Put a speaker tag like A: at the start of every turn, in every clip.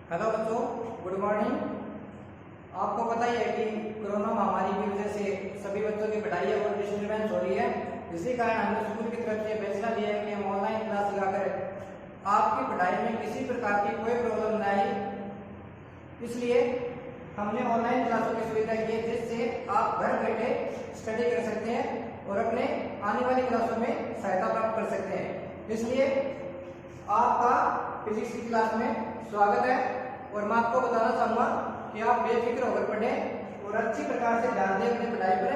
A: Hello बच्चों, good morning. आपको पता ही है कि कोरोना महामारी की वजह से सभी बच्चों की पढ़ाई है वो डिस्टर्बेंस हो रही है। इसी कारण हमने स्कूल की तरफ से फैसला लिया है कि हम ऑनलाइन क्लास लगाकर आपकी पढ़ाई में किसी प्रकार की कोई प्रॉब्लम न आए, इसलिए हमने ऑनलाइन क्लासों की सुविधा की है, जिससे आप घर बैठे स्टडी कर सकते हैं और अपने आने वाली क्लासों में सहायता प्राप्त कर सकते हैं। इसलिए आपका फिजिक्स की क्लास में स्वागत है और मैं आपको बताना चाहूँगा कि आप बेफिक्र होकर पढ़ें और अच्छी प्रकार से ध्यान दें अपनी पढ़ाई पर,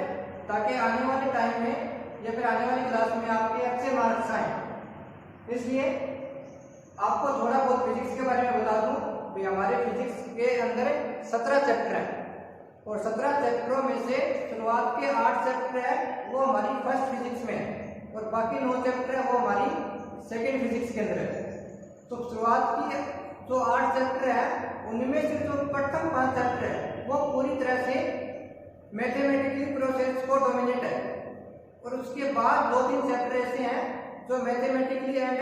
A: ताकि आने वाले टाइम में या फिर आने वाली क्लास में आपके अच्छे मार्क्स आए। इसलिए आपको थोड़ा बहुत फिजिक्स के बारे में बता दूं कि हमारे फिजिक्स के अंदर 17 चैप्टर हैं और 17 चैप्टरों में से शुरुआत के 8 चैप्टर है वो हमारी फर्स्ट फिजिक्स में है और बाकी 9 चैप्टर है वो हमारी सेकेंड फिजिक्स के अंदर है। तो शुरुआत की जो 8 चैप्टर है उनमें से जो प्रथम 5 चैप्टर है वो पूरी तरह से मैथमेटिकली प्रोसेस को डोमिनेट है और उसके बाद 2-3 चैप्टर ऐसे हैं जो मैथमेटिकली एंड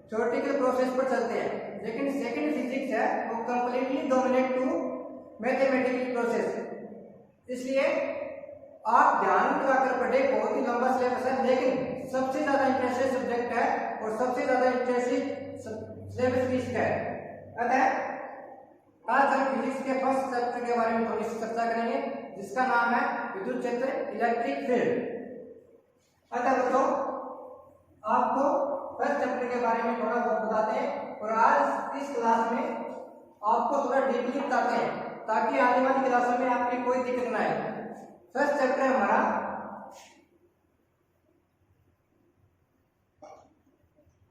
A: थ्योरेटिकल प्रोसेस पर चलते हैं, लेकिन सेकंड फिजिक्स है वो completely dominate to mathematical process. इसलिए आप ध्यान लगाकर पढ़े, बहुत ही लंबा सिलेबस है लेकिन सबसे ज्यादा इंटरेस्टिंग सब्जेक्ट है और सबसे ज्यादा इंटरेस्टिंग सिलेबस भी इसका है। अतः आज हम फिजिक्स के फर्स्ट चैप्टर के बारे में थोड़ी सी चर्चा करेंगे, जिसका नाम है विद्युत क्षेत्र, इलेक्ट्रिक फील्ड। अतः बच्चों, आपको फर्स्ट चैप्टर के बारे में थोड़ा बहुत बताते हैं और आज इस क्लास में आपको थोड़ा डीपली बताते हैं ताकि आने वाली क्लासों में आपकी कोई दिक्कत ना आए। फर्स्ट चैप्टर है हमारा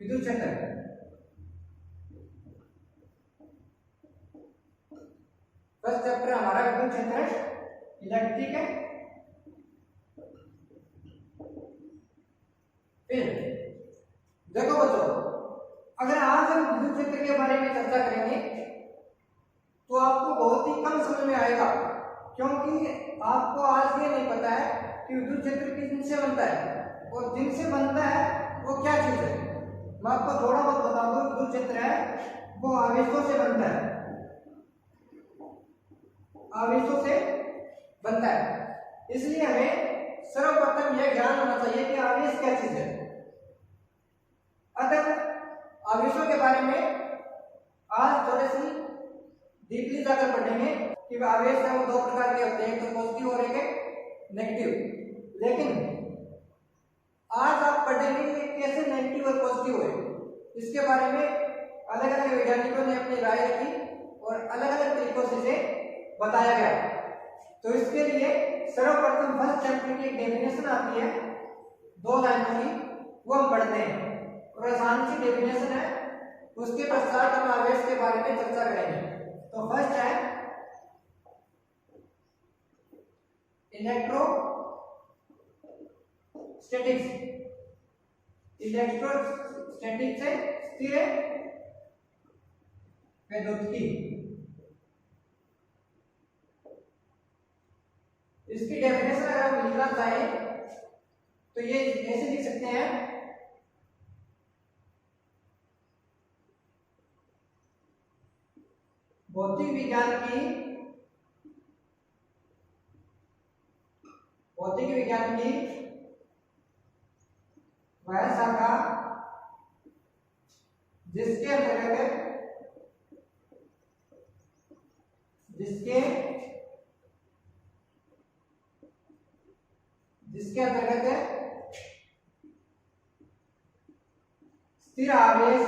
A: विद्युत क्षेत्र। फर्स्ट चैप्टर हमारा विद्युत क्षेत्र, इलेक्ट्रिक फील्ड। देखो बच्चों, अगर आज हम विद्युत क्षेत्र के बारे में चर्चा करेंगे तो आपको बहुत ही कम समझ में आएगा, क्योंकि आपको आज ये नहीं पता है कि विद्युत क्षेत्र किससे बनता है और जिनसे बनता है वो क्या चीज है। मैं आपको थोड़ा बहुत बता दूं, विद्युत क्षेत्र है वो आवेशों से बनता है, आवेशों से बनता है। इसलिए हमें सर्वप्रथम यह ज्ञान होना चाहिए कि आवेश क्या चीज है। अतः आवेशों के बारे में आज थोड़ी सी डीपली जाकर पढ़ेंगे कि आवेश है वो 2 प्रकार के होते हैं, एक तो पॉजिटिव और एक है नेगेटिव। लेकिन आज आप पढ़ेंगे कि कैसे नेगेटिव और पॉजिटिव है, इसके बारे में अलग अलग वैज्ञानिकों ने अपनी राय रखी और अलग अलग तरीकों से इसे बताया गया। तो इसके लिए सर्वप्रथम फर्स्ट चैप्टर की एक डेफिनेशन आती है 2 लाइनों की, वो हम पढ़ते हैं और आसान सी डेफिनेशन है। उसके पश्चात हम आवेश के बारे में चर्चा करेंगे। तो फर्स्ट है इलेक्ट्रोस्टैटिक्स। इलेक्ट्रोस्टैटिक्स से स्थिर वैद्युतिकी। इसकी डेफिनेशन अगर हम लिखना चाहें तो ये ऐसे लिख सकते हैं, भौतिक विज्ञान की वह शाखा जिसके अंतर्गत स्थिर आवेश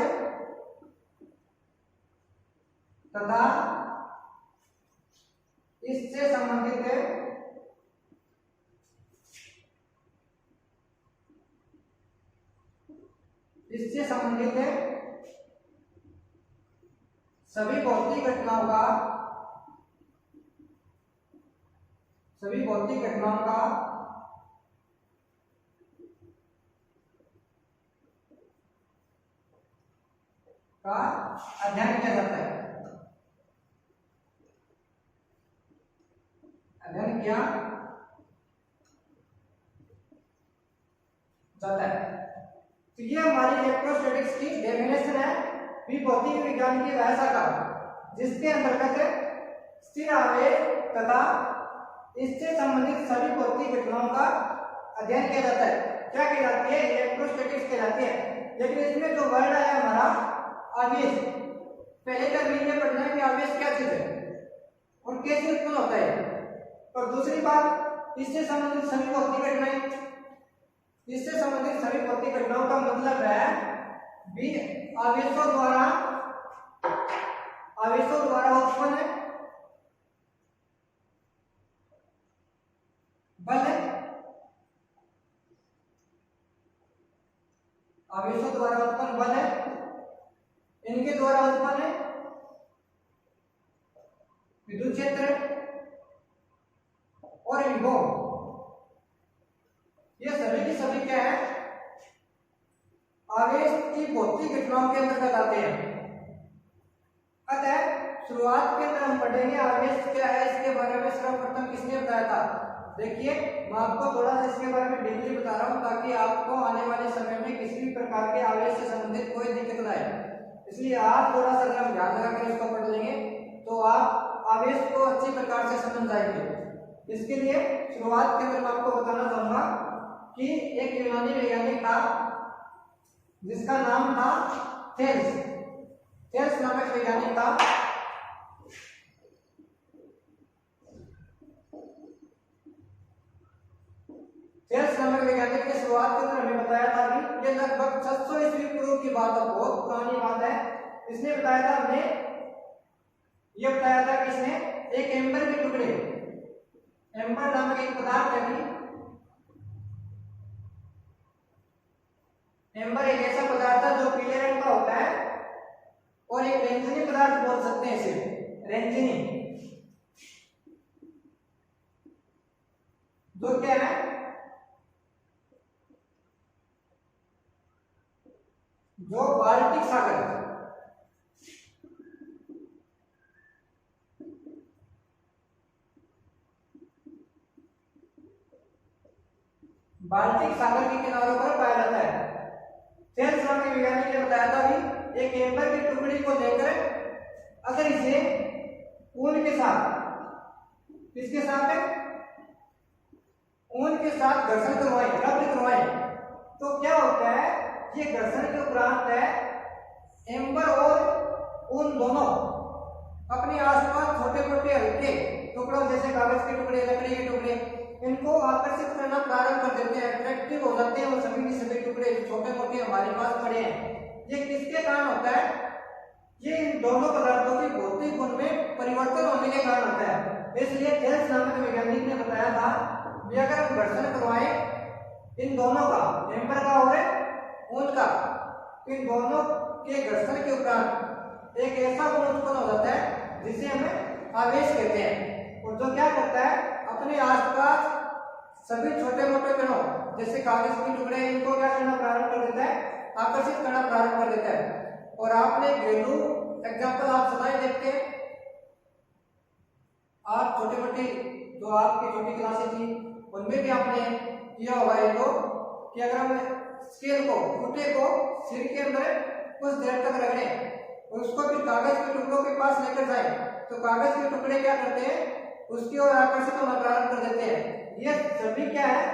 A: तथा इससे संबंधित सभी भौतिक घटनाओं का अध्ययन किया जाता है। अध्ययन किया जाता है। तो ये हमारी इलेक्ट्रोस्टैटिक्स की डेफिनेशन है। भौतिक विज्ञान की वह शाखा जिसके अंतर्गत स्थिर आवेश तथा इससे संबंधित सभी भौतिक घटनाओं का अध्ययन किया जाता है। क्या कहलाती है? इलेक्ट्रोस्टैटिक्स कहलाती है। लेकिन इसमें जो वर्ड है हमारा आवेश, पहले का ये पढ़ना है कि आवेश क्या चीज है और कैसे उत्पन्न होता है। और दूसरी बात, इससे संबंधित सभी भौतिक घटनाएं, इससे संबंधित सभी भौतिक घटनाओं का मतलब है भी आवेशों द्वारा उत्पन्न बल, आवेशों द्वारा उत्पन्न बल है, इनके द्वारा उत्पन्न विद्युत क्षेत्र और विभव, ये सभी की सभी क्या है? आवेश की भौतिक घटनाओं के अंतर्गत आते हैं। अतः शुरुआत के अंदर हम पढ़ेंगे आवेश क्या है, इसके बारे में सर्वप्रथम किसने बताया था। देखिए, मैं आपको थोड़ा सा इसके बारे में डीपली बता रहा हूं ताकि आपको आने वाले समय में किसी भी प्रकार के आवेश से संबंधित कोई दिक्कत न आए। इसलिए आप थोड़ा सा अगर हम ध्यान लगाकर इसको पढ़ लेंगे तो आप आवेश को अच्छी प्रकार से समझ जाएंगे। इसके लिए शुरुआत के अंदर मैं आपको बताना चाहूंगा कि एक यूनानी वैज्ञानिक था जिसका नाम था थेल्स नामक वैज्ञानिक था। थेल्स नामक वैज्ञानिक ने शुरुआत के अंदर हमें बताया था कि ये लगभग 600 ईस्वी पूर्व की बात है, बहुत पुरानी बात है। इसने बताया था, हमने ये बताया था कि इसने एक एम्बर के टुकड़े, एम्बर नामक एक पदार्थ है, एम्बर एक ऐसा पदार्थ है जो पीले रंग का होता है और एक रेंजनी पदार्थ बोल सकते हैं इसे, रेंजनी, जो क्या है? जो बाल्टिक सागर, बाल्टिक सागर के किनारों पर पाया जाता है। थेल्स नामक वैज्ञानिक ने बताया था कि एक एम्बर की टुकड़ी को लेकर अगर इसे ऊन के साथ, किसके साथ? ऊन के साथ घर्षण करवाएं, रब्त करवाएं, तो क्या होता है? ये घर्षण के उपरांत है एम्बर और ऊन दोनों अपने आसपास छोटे छोटे हल्के टुकड़ों जैसे कागज के टुकड़े, लकड़ी के टुकड़े, इनको आकर्षित करना प्रारंभ कर देते हैं, अट्रैक्टिव हो जाते हैं। वो सभी के सभी टुकड़े छोटे मोटे हमारे पास पड़े हैं। ये किसके कारण होता है? ये इन दोनों पदार्थों के भौतिक गुण में परिवर्तन होने के कारण होता है। इसलिए थेल्स नामक वैज्ञानिक ने बताया था कि अगर हम घर्षण करवाएं इन दोनों का, एम्बर का और ऊन का, इन दोनों के घर्षण के उपरांत एक ऐसा गुण उत्पन्न हो जाता है जिसे हमें आवेश कहते हैं, और जो क्या करता है? अपने आसपास सभी छोटे मोटे कणों जैसे कागज के टुकड़े, इनको क्या करना प्रारंभ कर देता है? आकर्षित करना प्रारंभ कर देता है। और आपने घरेलू एग्जाम्पल आप सदाई देखते हैं, आप छोटे मोटे जो आपकी छोटी क्लासें थी उनमें भी आपने किया होगा ये तो, कि अगर हम स्केल को, फुटे को सिर के अंदर कुछ देर तक रगड़ें और उसको फिर कागज के टुकड़ों के पास लेकर जाए तो कागज के टुकड़े क्या करते हैं? उसकी ओर आकर्षित होना प्रारंभ कर देते हैं। ये सभी क्या है?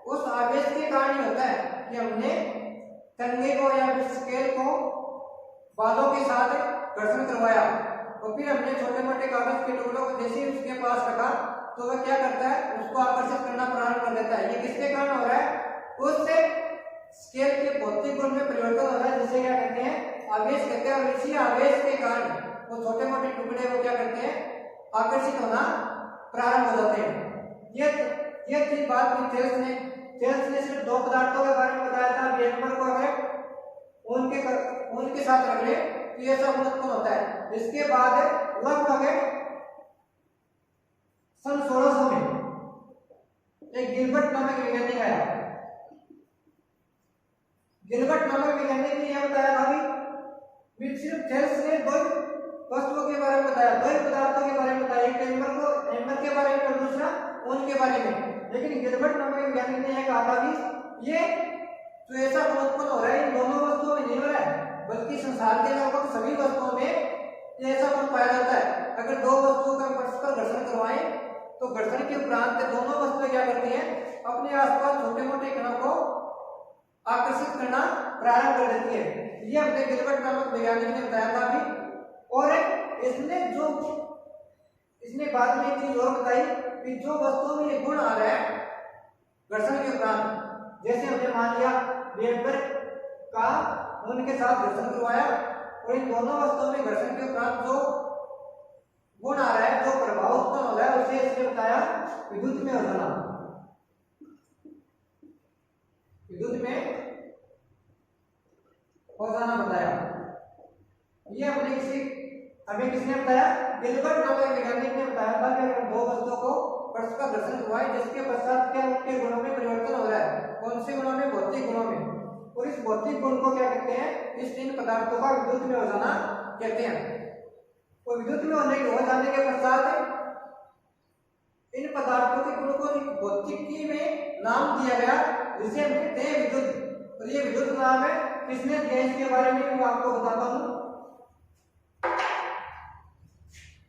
A: उस आवेश के कारण ही होता है कि हमने कंघे को या फिर स्केल को बालों के साथ घर्षण करवाया और फिर हमने छोटे मोटे कागज के टुकड़ों को जैसे ही उसके पास रखा तो वह क्या करता है? उसको आकर्षित करना प्रारंभ कर देता है। ये किसके कारण हो रहा है? उससे स्केल के भौतिक गुण में परिवर्तन हो रहा है, जिसे क्या कहते हैं? आवेश कहते हैं। और इसी आवेश के कारण वो छोटे मोटे टुकड़े वो क्या करते हैं? आकर्षित होना प्रारंभ हो जाते हैं। ये थी बात की थेल्स ने सिर्फ दो पदार्थों के बारे में बताया था। एम्बर को अगर ऊन के साथ रख ले तो ये सब उत्पन्न होता है। इसके बाद लगभग सन 1600 में एक गिलबर्ट नामक वैज्ञानिक आया। गिलबर्ट नामक वैज्ञानिक ने यह बताया था कि सिर्फ थेल्स ने दो वस्तुओं के बारे में बताया, दो पदार्थों के बारे में बताया, एक एम्बर के बारे में और दूसरा ऊन के बारे में। लेकिन गिलबर्ट नामक वैज्ञानिक ने यह कहा था कि ये जो ऐसा उत्पन्न हो रहा है इन दोनों वस्तुओं में नहीं हो रहा है, बल्कि संसार के लगभग सभी वस्तुओं में ये ऐसा गुण पाया जाता है अगर दो वस्तुओं का परस्पर घर्षण करवाएं तो घर्षण के उपरांत दोनों वस्तुएं क्या करती हैं, अपने आसपास छोटे मोटे कणों को आकर्षित करना प्रारंभ कर देती है। ये अपने गिलबर्ट नामक वैज्ञानिक ने बताया था अभी। और इसने बाद में एक चीज और बताई कि जो वस्तुओं में ये गुण आ रहा है घर्षण के उपरांत, जैसे हमने मान लिया वेबर का उनके साथ घर्षण करवाया और इन दोनों वस्तुओं में घर्षण के उपरांत जो गुण आ रहा है, जो प्रभाव उत्पन्न हो रहा है, उसे इसने बताया विद्युत में हो जाना। विद्युत में हो जाना बताया। ये हमें किसने बताया, गिलबर्ट नामक वैज्ञानिक ने बताया था कि अगर दो वस्तुओं को परस्पर घर्षण करवाएं जिसके पश्चात क्या उनके गुणों में परिवर्तन हो रहा है, कौन से गुणों में, भौतिक गुणों में, और इस भौतिक गुण को क्या कहते हैं, इस तीन पदार्थों का विद्युत में हो जाना कहते हैं। और विद्युत में हो जाने के पश्चात इन पदार्थों के गुण को भौतिकी में नाम दिया गया जिसे हम कहते हैं विद्युत। और ये विद्युत नाम है किसने दिया, इसके बारे में मैं आपको बताता हूं।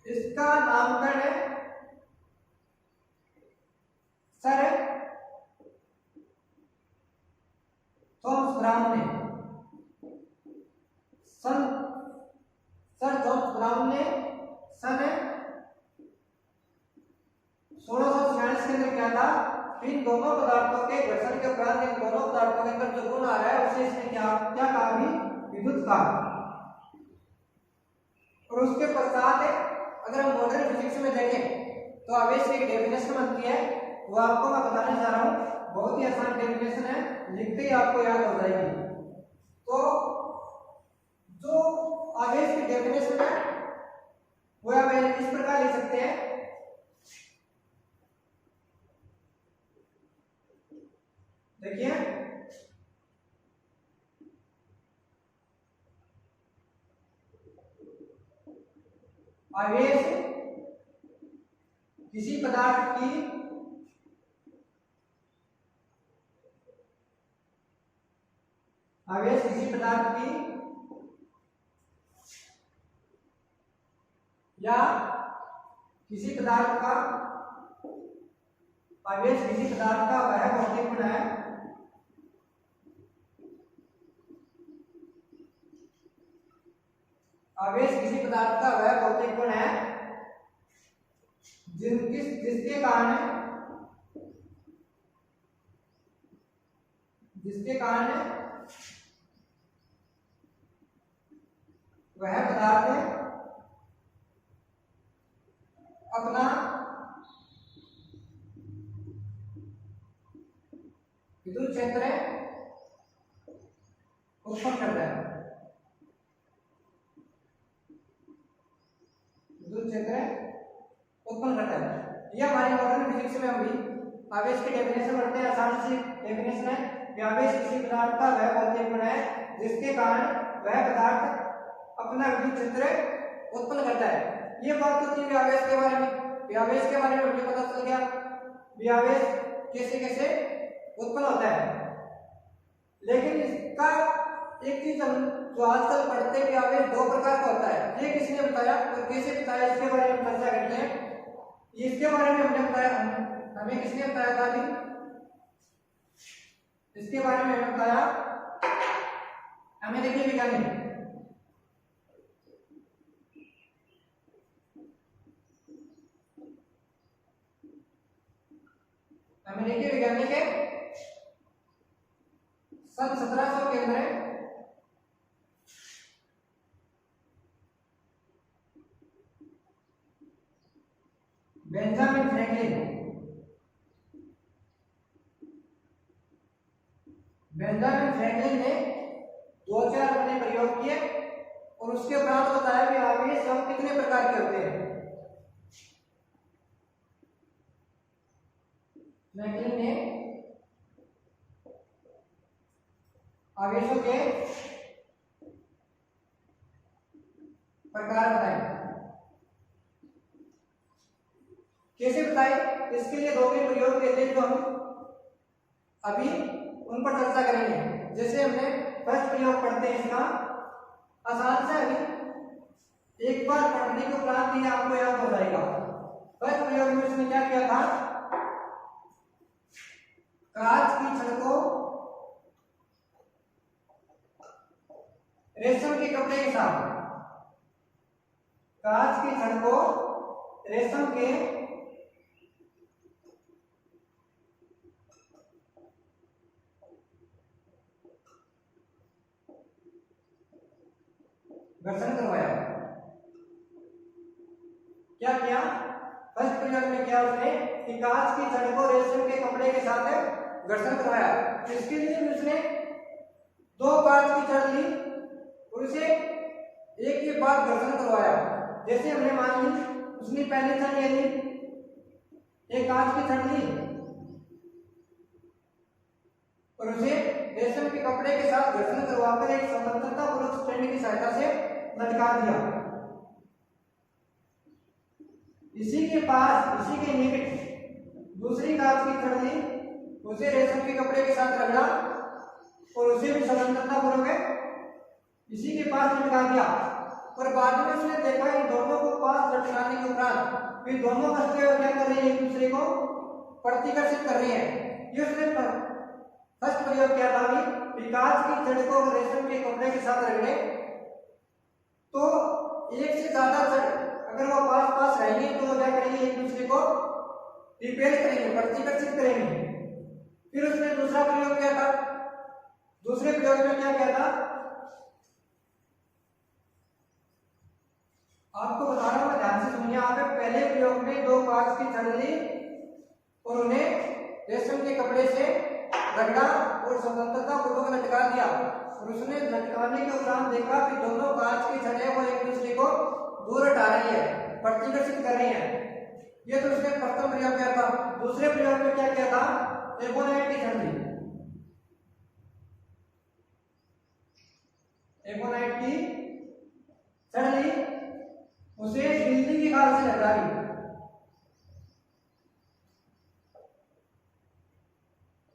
A: इसका नामकरण है सर थॉमस ब्राउन ने। सर थॉमस ब्राउन ने सन 1646 के अंदर क्या था, इन दोनों पदार्थों के घर्षण के उपरांत इन दोनों पदार्थों के अंदर जो गुण आ रहा है उसे इसने क्या क्या कहा भी, विद्युत कहा। और उसके पश्चात अगर हम मॉडर्न फिजिक्स में देखें तो आवेश की एक डेफिनेशन बनती है, वो आपको मैं बताने जा रहा हूं। बहुत ही आसान डेफिनेशन है, लिखते ही आपको याद हो जाएगी। तो जो आवेश की डेफिनेशन है वो आप इस प्रकार लिख सकते हैं, देखिए आवेश किसी पदार्थ की या किसी पदार्थ का वह भौतिक गुण है जिसके कारण वह पदार्थ अपना विद्युत क्षेत्र उत्पन्न करता है। ये हमारी मॉडर्न फिजिक्स में हम भी आवेश की डेफिनेशन पढ़ते हैं। आसान सी डेफिनेशन है कि आवेश किसी पदार्थ का वह भौतिक गुण है जिसके कारण वह पदार्थ अपना विद्युत क्षेत्र उत्पन्न करता है। ये बात तो थी आवेश के बारे में। आवेश के बारे में मुझे पता चल गया आवेश कैसे कैसे उत्पन्न होता है। लेकिन इसका एक चीज हम जो आजकल पढ़ते हैं कि आवेश दो प्रकार का होता है, ये किसने बताया और कैसे बताया, इसके बारे में चर्चा करते हैं। इसके बारे में हमने बताया, हमें किसने बताया था अभी, इसके बारे में हमें बताया अमेरिकी वैज्ञानिक है सन 1700 के अंदर बेंजामिन फ्रैंकलिन ने 2000 अपने प्रयोग किए और उसके उपरांत बताया कि आवेश हम कितने प्रकार के होते हैं। फ्रैंकलिन ने आवेशों के प्रकार बताए। कैसे बताए, इसके लिए 2-3 प्रयोग देते हैं जो हम अभी उन पर चर्चा करेंगे। जैसे हमने फर्स्ट प्रयोग पढ़ते हैं इसका, आसान से अभी एक बार पढ़ने के उपरांत ये आपको याद हो जाएगा। फर्स्ट प्रयोग में उसने क्या किया था, कांच की छड़ को रेशम के कपड़े के साथ, कांच की छड़ को रेशम के घर्षण करवाया। क्या किया, फर्स्ट प्रयोग में किया उसने कि कांच की छड़ को रेशम के कपड़े के साथ घर्षण करवाया। इसके लिए उसने दो कांच की छड़ ली और उसे एक के बाद घर्षण करवाया। जैसे हमने मान ली उसने पहली छड़ ये ली, एक कांच की छड़ ली और उसे रेशम के कपड़े के साथ घर्षण करवाकर एक स्वतंत्रता पूर्वक स्टैंड की सहायता से लटका दिया। इसी के निकट दूसरी कांच की छड़ ली, उसे रेशम के कपड़े के साथ रगड़ा और उसे भी स्वतंत्रता पूर्वक इसी के पास लटका दिया। और बाद में उसने देखा इन दोनों को पास लटकाने के उपरांत फिर दोनों वस्तुएं क्या कर रही है, एक दूसरे को प्रतिकर्षित कर रही है। ये उसने फर्स्ट प्रयोग किया था कि कांच की छड़ को रेशम के कपड़े के साथ रगड़े तो एक से ज्यादा छड़ अगर वो पास पास रहेंगे तो क्या करेंगे, एक दूसरे को रिपेल करेंगे, प्रतिकर्षित करेंगे। फिर उसने दूसरा प्रयोग किया था, दूसरे प्रयोग में क्या किया था आपको बता रहा हूं, ध्यान से सुनिए। यहाँ पे पहले प्रयोग में दो कांच की छड़ ली और उन्हें रेशम के कपड़े से रगड़ा और स्वतंत्रता पूर्वक लटका दिया। और उसने लटकाने के उपरांत देखा कि दोनों कांच की छड़ें वो एक दूसरे को दूर हटा रही है, प्रतिकर्षित कर रही है। ये तो उसने प्रथम प्रयोग किया था। दूसरे प्रयोग में क्या किया था, एबोनाइट की छड़ ली, एबोनाइट की छड़ ली, उसे बिजली की खाल से लगा दी,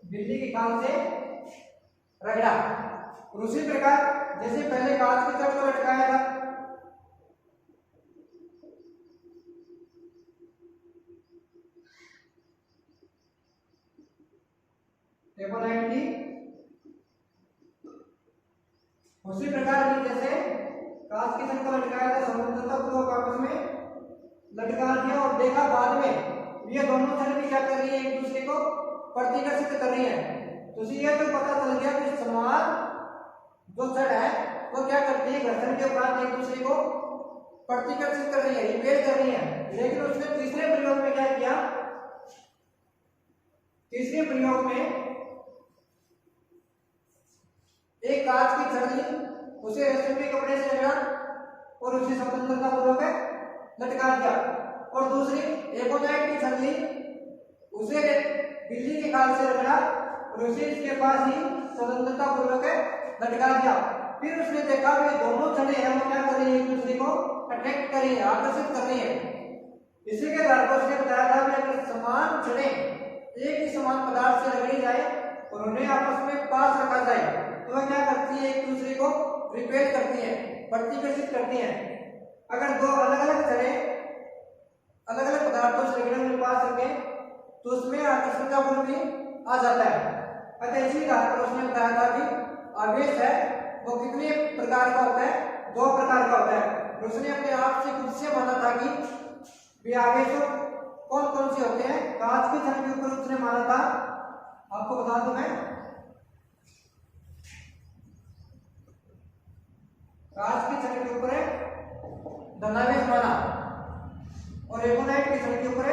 A: बिजली की खाल से रगड़ा। और उसी प्रकार जैसे पहले कांच की छड़ को लटकाया था, एबोनाइट की, उसी प्रकार जैसे कांच की छड़ को लटकाया था स्वतंत्रता पूर्वक आपस में लटका दिया और देखा बाद में ये दोनों छड़ भी क्या कर रही है, एक दूसरे को प्रतिकर्षित कर रही है। तो ये तो पता चल गया कि समान जो छड़ है वो क्या करती है, घर्षण के उपरांत एक दूसरे को प्रतिकर्षित कर रही है, रिपेल कर रही है। लेकिन उसने तीसरे प्रयोग में क्या किया, तीसरे प्रयोग में एक कांच की छड़ ली, उसे रेशम के कपड़े से रगड़ा और उसे स्वतंत्रता पूर्वक लटका दिया। और दूसरी एबोनाइट की छड़ ली, उसे बिजली के खाल से रगड़ा और उसे इसके पास ही स्वतंत्रता पूर्वक लटका दिया। फिर उसने देखा कि दोनों छड़ें हैं वो क्या कर रही है, एक दूसरे को अट्रैक्ट कर रही है, आकर्षित कर रही है। इसी के आधार पर उसने बताया था कि अगर समान छड़ें एक ही समान पदार्थ से रगड़ी जाए और उन्हें आपस में पास रखा जाए तो वह क्या करती है, एक दूसरे को रिपेल करती है, प्रतिकर्षित करती है। अगर दो अलग अलग छड़ें अलग अलग पदार्थों से रगड़ने में पास रखें तो उसमें आकर्षण का गुण भी आ जाता है। अतः इसी आधार पर उसने बताया था कि आवेश है वो कितने प्रकार का होता है, दो प्रकार का होता है। उसने अपने आप से खुद से माना था कि वे आवेश कौन कौन से होते हैं। कांच की छड़ के ऊपर उसने माना था, आपको बता दूं मैं, कांच की छड़ के ऊपर धनावेश माना और एबोनाइट की छड़ के ऊपर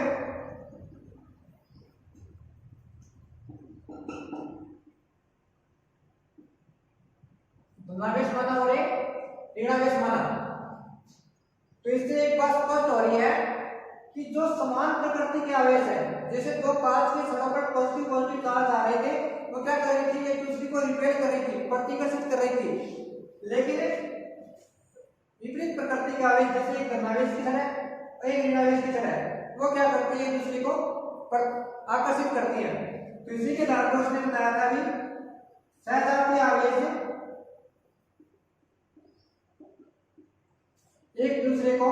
A: धनावेश माना और एक ऋणावेश माना। तो इससे एक बात स्पष्ट हो रही है कि जो समान प्रकृति के आवेश है, जैसे दो कांच की छड़ों पर पॉजिटिव पॉजिटिव चार्ज आ रहे थे, वो क्या कर रही थी, एक दूसरे को रिपेल कर रही थी, प्रतिकर्षित कर रही थी। लेकिन विपरीत प्रकृति के आवेश जैसे एक धनावेश की छड़ है और एक ऋणावेश की छड़ है, वो क्या करती है, एक दूसरे को आकर्षित करती है। तो इसी के आधार पर उसने बताया था कि सहजातीय आवेश एक दूसरे को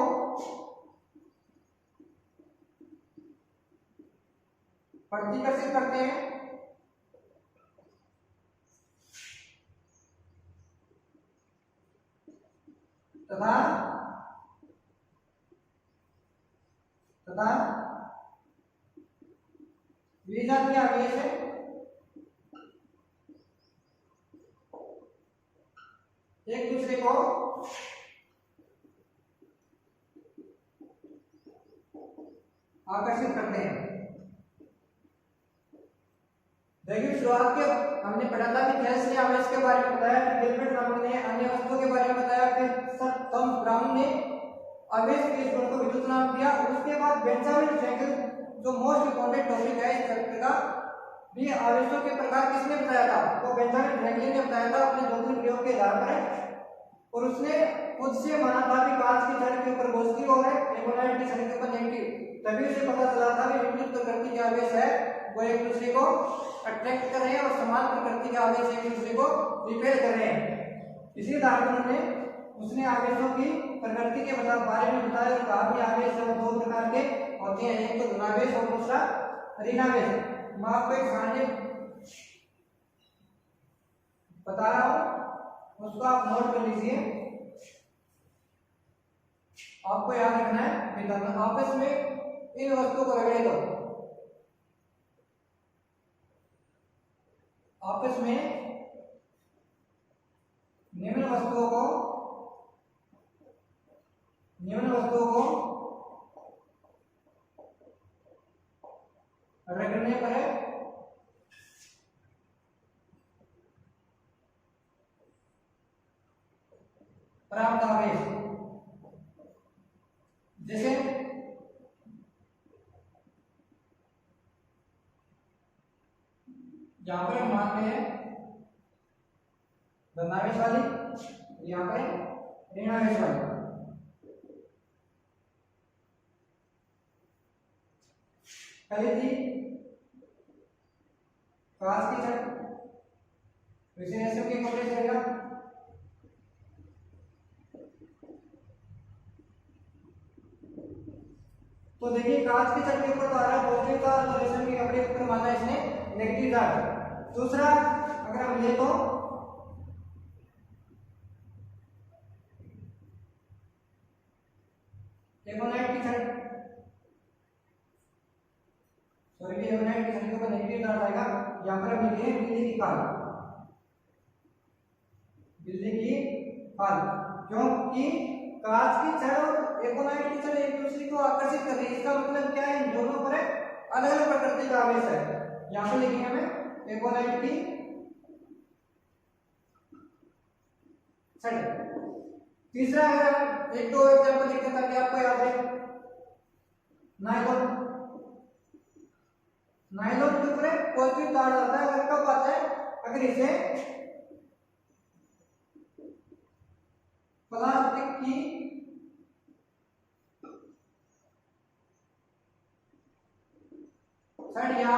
A: प्रतिकर्षित करते हैं तथा विजातीय आवेश एक दूसरे को आकर्षित करते हैं। देखिए शुरुआत के हमने पढ़ा था कि गैसीय आवेश के बारे में बताया, फिर गिलबर्ट नामक ने अन्य वस्तुओं के बारे में बताया, फिर सर थॉमस ब्राउन ने आवेश के इस गुण को विद्युत नाम दिया। और उसके बाद बेंजामिन फ्रैंकल जो मोस्ट इंपॉर्टेंट टॉपिक है इस चैप्टर का, भी आवेशों के प्रकार किसने बताया था? तो बेंजामिन फ्रैंकलिन ने बताया था अपने ज्योतिष प्रयोग के आधार पर। और उसने खुद से माना था कि कांच की छड़ के ऊपर पॉजिटिव और एमोनाइट की छड़ के ऊपर नेगेटिव, तभी उसे पता चला था कि विद्युत प्रकृति के आवेश है वो एक दूसरे को अट्रैक्ट कर रहे हैं और समान प्रकृति के आवेश एक दूसरे को रिपेल कर रहे हैं। इसी आधार पर उसने आवेशों की प्रकृति के बारे में बताया और कहा कि आवेश दो प्रकार के होते हैं, एक तो धनावेश और दूसरा ऋणावेश। मैं आपको एक सारणी बता रहा हूं, उसको आप नोट कर लीजिए। आपको याद रखना है, आपस में इन वस्तुओं को रगड़े दो, आपस में निम्न वस्तुओं को रगड़ने पर प्राप्त आवेश, जैसे यहां पर हम मानते हैं धनावेश वाली, यहां पर ऋणावेश वाली। पहली थी कांच की छड़, विशेषण के कपड़े चलेगा। तो देखिए कांच की छड़ के ऊपर तो आ रहा है पॉजिटिव चार्ज और रेशम के कपड़े के ऊपर माना इसने नेगेटिव चार्ज। दूसरा अगर हम ले तो एमोनाइट की छड़, सॉरी एमोनाइट की छड़ के ऊपर नेगेटिव चार्ज आएगा। यहां पर हम लिखे बिजली की खाल, बिजली की खाल, क्योंकि कांच की छड़ और एमोनाइट की छड़ एक दूसरे को आकर्षित कर रही है। इसका मतलब क्या है? इन दोनों पर अलग अलग प्रकृति का आवेश है। यहां पे लिखेंगे हमें एमोनाइट की छड़। तीसरा अगर एक दो एग्जांपल लिखते ताकि आपको याद रहे, नायलॉन, नायलॉन के ऊपर पॉजिटिव चार्ज आता है। अगर कब आता है? अगर इसे प्लास्टिक की छड़ या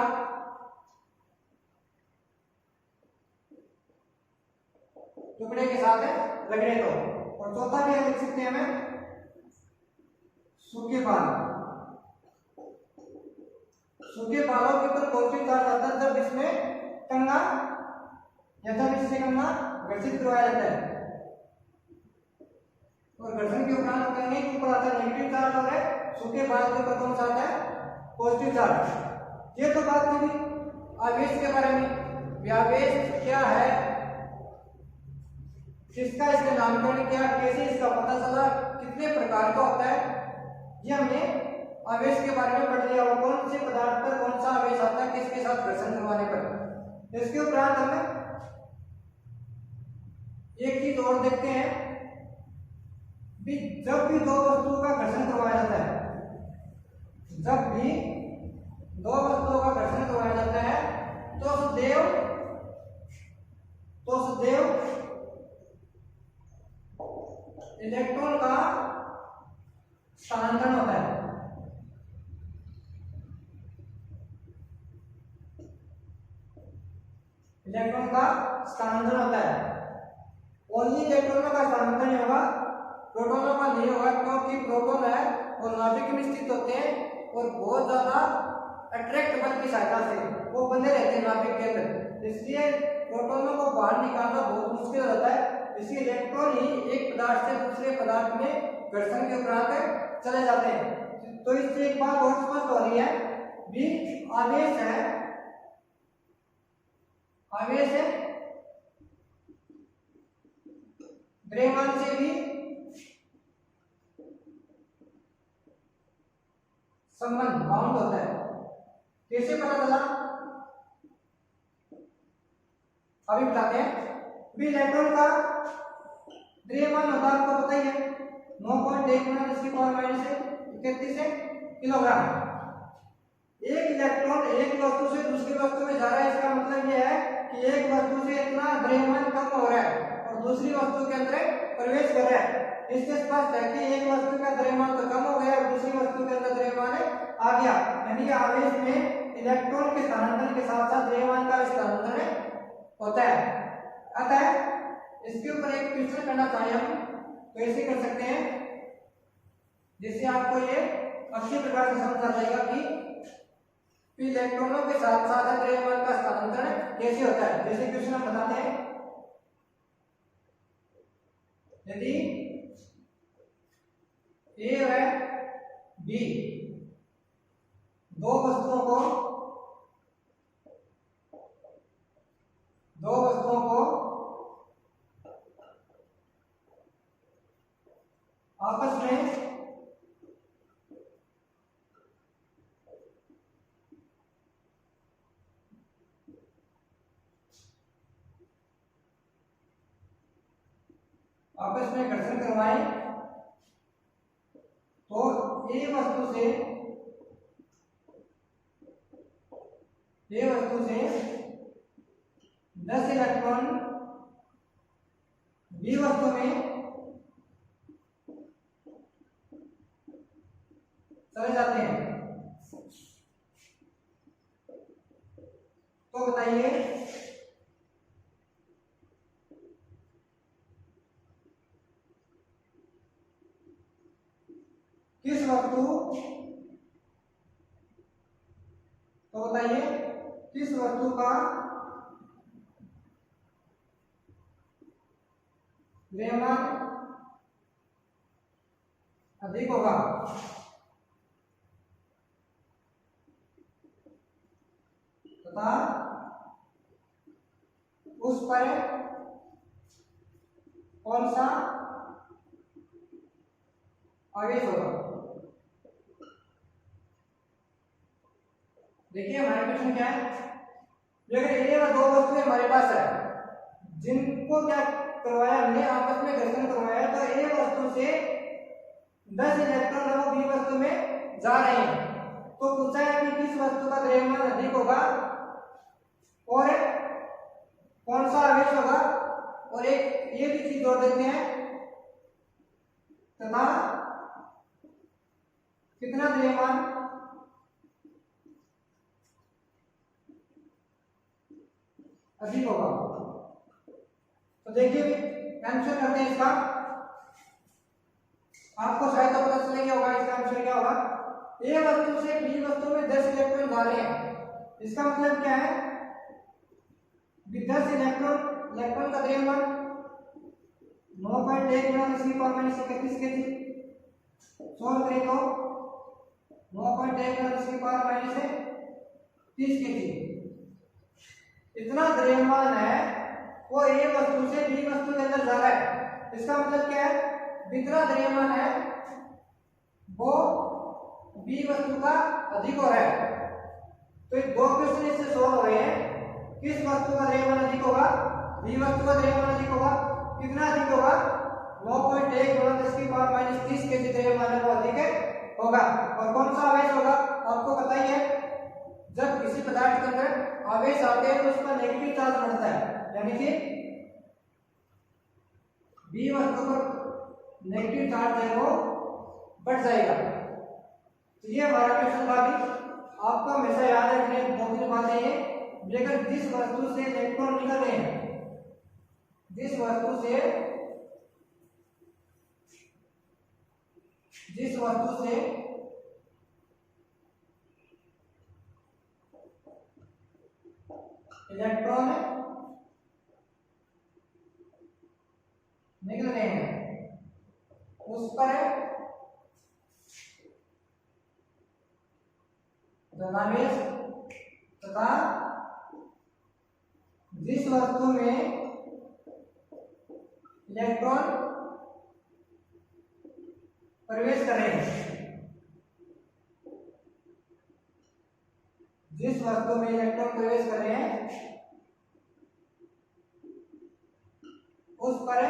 A: टुकड़े के साथ रगड़े तो। और चौथा भी लिख सकते हैं हमें सूखे बाल, सूखे बालों के ऊपर पॉजिटिव चार्ज आता है जब इसमें कंघा या जब इससे कंघा घर्षित करवाया जाता है। और घर्षण के उपरांत कंघे के ऊपर आता है नेगेटिव चार्ज और सूखे बाल के ऊपर कौन सा आता है? Positive charge. ये तो बात थी आवेश के बारे में। आवेश क्या है, किसका इसका नामकरण किया, कैसे इसका पता चला, कितने प्रकार का होता है, ये हमने आवेश के बारे में पढ़ लिया। और कौन से पदार्थ पर कौन सा आवेश आता है, किसके साथ घर्षण करवाने पर। इसके उपरांत हमें एक चीज और देखते हैं कि जब भी दो वस्तुओं का घर्षण करवाया जाता है, जब भी दो वस्तुओं का घर्षण करवाया जाता है तो सदैव इलेक्ट्रॉन का स्थानांतरण होता है। इलेक्ट्रॉन का स्थानांतरण होता है। ओनली इलेक्ट्रॉनों का स्थानांतरण नहीं होगा, प्रोटॉनों का नहीं होगा, प्रोटॉन है वो नाभिक में स्थित होते हैं और बहुत ज्यादा अट्रैक्ट बल की सहायता से वो बंधे रहते हैं नाभिक के अंदर, इसलिए प्रोटॉनों को बाहर निकालना बहुत मुश्किल होता है। इसलिए इलेक्ट्रॉन ही एक पदार्थ से दूसरे पदार्थ में घर्षण के उपरांत चले जाते हैं। तो इससे एक बात और स्पष्ट हो रही है, भी आवेश है, आवेश है द्रव्यमान से भी संबंध बाउंड होता है। कैसे पता चला अभी बताते हैं। भी इलेक्ट्रॉन का द्रव्यमान होता है आपको पता ही है 9.1 किलोग्राम। एक इलेक्ट्रॉन एक वस्तु से दूसरी वस्तु में जा रहा है, इसका मतलब यह है कि एक वस्तु से इतना द्रव्यमान कम हो रहा है और दूसरी वस्तु के अंदर प्रवेश कर रहा है। इससे स्पष्ट है कि एक वस्तु का द्रव्यमान तो कम हो गया और दूसरी वस्तु के अंदर द्रव्यमान आ गया, यानी कि आवेश में इलेक्ट्रॉन के स्थानांतरण के साथ साथ द्रव्यमान का स्थानांतरण होता है। अतः इसके ऊपर एक क्वेश्चन करना चाहिए हम, तो ऐसे कर सकते हैं जिससे आपको ये अच्छी प्रकार से समझ आ जाएगा कि इलेक्ट्रॉनों के साथ साथ द्रव्यमान का स्थानांतरण कैसे होता है। जैसे क्वेश्चन हम बताते हैं, यदि ए व बी दो वस्तुओं को आपस में घर्षण करवाएं तो ए वस्तु से 10 इलेक्ट्रॉन बी वस्तु में चले जाते हैं। तो बताइए किस वस्तु का द्रव्यमान अधिक होगा। तथा उस पर कौन सा आवेश होगा। देखिए हमारा क्वेश्चन क्या है, अगर ए व दो वस्तुएं हमारे पास है जिनको क्या करवाया हमने आपस में घर्षण करवाया, तो ए वस्तु से 10 इलेक्ट्रॉन वो बी वस्तु में जा रहे हैं। तो पूछा है कि किस वस्तु का द्रव्यमान अधिक होगा और कौन सा आवेश होगा, और एक ये भी चीज जोड़ देते हैं तथा कितना द्रव्यमान अधिक होगा। तो देखिए आंसर करते हैं इसका, आपको शायद तो पता चल गया होगा इसका आंसर क्या होगा। ए वस्तु से बी वस्तु में 10 इलेक्ट्रॉन जा रहे हैं, इसका मतलब क्या है 10 इलेक्ट्रॉन का द्रव्यमान 9.1 × 10⁻31 केजी, सॉल्व करें तो 9.1 × 10⁻30 केजी इतना द्रव्यमान है वो ए वस्तु से बी वस्तु के अंदर जा रहा है। इसका मतलब क्या है, जितना द्रव्यमान है वो बी वस्तु का अधिक हो रहा है। तो ये दो क्वेश्चन इससे सोल्व हो रहे हैं, किस वस्तु का द्रव्यमान अधिक होगा, बी वस्तु का द्रव्यमान अधिक होगा। कितना अधिक होगा, 9.1 × 10⁻30 केजी द्रव्यमान है वो अधिक होगा। और कौन सा आवेश होगा, आपको पता ही है जब किसी पदार्थ के अंदर आवेश आते हैं तो उसका नेगेटिव चार्ज बढ़ता है, यानी कि बी वस्तु पर नेगेटिव चार्ज है वो बढ़ जाएगा। तो ये हमारा क्वेश्चन था। भी आपको हमेशा याद रखने 2-3 बातें ये, अगर जिस वस्तु से इलेक्ट्रॉन निकल रहे हैं, जिस वस्तु से जिस वस्तु से इलेक्ट्रॉन निकल रहे हैं उस पर धनावेश तथा जिस वस्तु में इलेक्ट्रॉन प्रवेश कर रहे हैं, जिस वस्तु में इलेक्ट्रॉन प्रवेश कर रहे हैं उस पर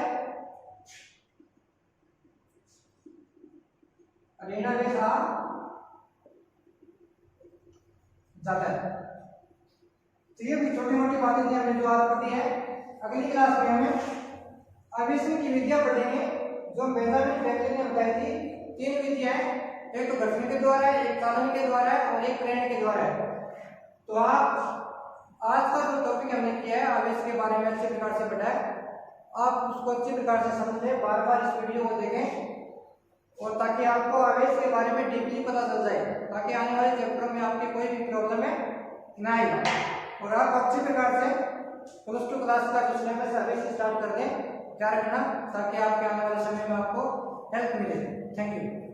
A: ऋणावेश आ जाता है। तो ये भी छोटी मोटी बातें थी हमने जो आज पढ़ी है। अगली क्लास में हमें आवेशन की विधियां पढ़ेंगे जो बेंजामिन फ्रैंकलिन ने बताई थी। 3 विधियां हैं, एक तो घर्षण के द्वारा है, एक चालन के द्वारा है और एक प्रेरण के द्वारा है। तो आप आज का जो टॉपिक हमने किया है आवेश के बारे में अच्छे प्रकार से पढ़ा है, आप उसको अच्छे प्रकार से समझ लें, बार बार इस वीडियो को देखें और ताकि आपको आवेश के बारे में डीपली पता चल जाए, ताकि आने वाले चैप्टरों में आपकी कोई भी प्रॉब्लम है ना आएगा और आप अच्छे प्रकार से +2 क्लास का जो सिलेबस है अभी से स्टार्ट कर दें, क्या रखना, ताकि आपके आने वाले समय में आपको हेल्प मिले। Thank you.